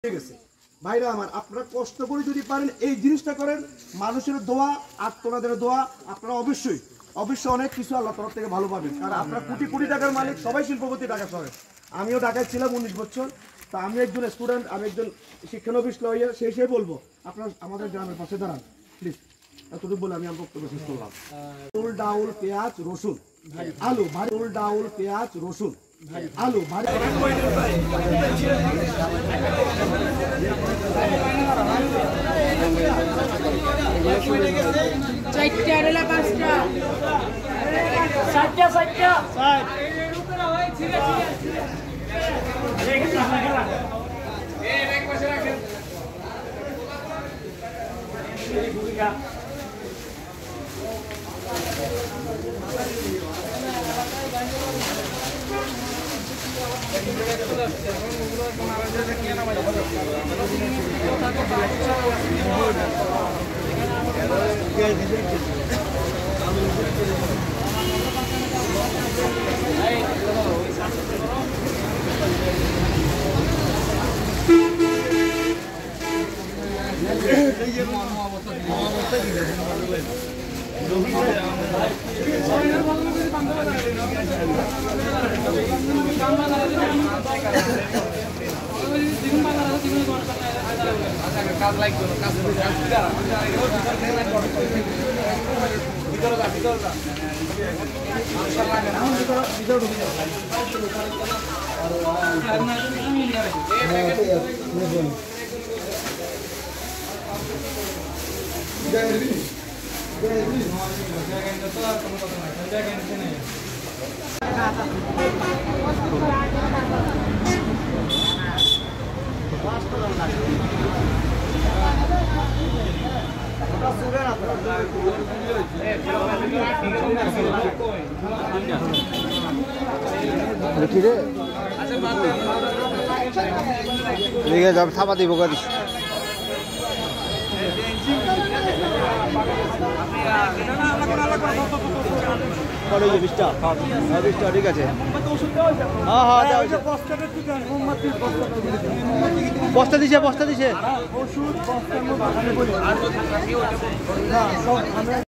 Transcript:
ঠিক আছে ভাইরা আমার, আপনারা কষ্ট করে যদি পারেন এই জিনিসটা করেন, মানুষের দোয়া আর তোমাদের দোয়া, আপনারা অবশ্যই অনেক কিছু আল্লাহ তরফ থেকে ভালো পাবেন। কারণ আপনারা কোটি কোটি টাকার মালিক, সবাই শিল্পপতি ঢাকা শহরে। আমিও ঢাকায় ছিলাম 19 বছর। তা আমি একজন স্টুডেন্ট, আমি একজন শিক্ষানবিশ লয়ার, সেই বলবো আপনারা আমাদের গ্রামের পাশে দাঁড়ান প্লিজ। এতটুকু বলে আমি আমার বক্তব্য শেষ করলাম। উল ডাউল পেঁয়াজ রসুন আলু ভারী, উল ডাউল পেঁয়াজ রসুন আলু ভারী। কাজ লাগবে না, কাজ থাপা দিব গাড়ি ঠিক আছে। বস্তা দিছে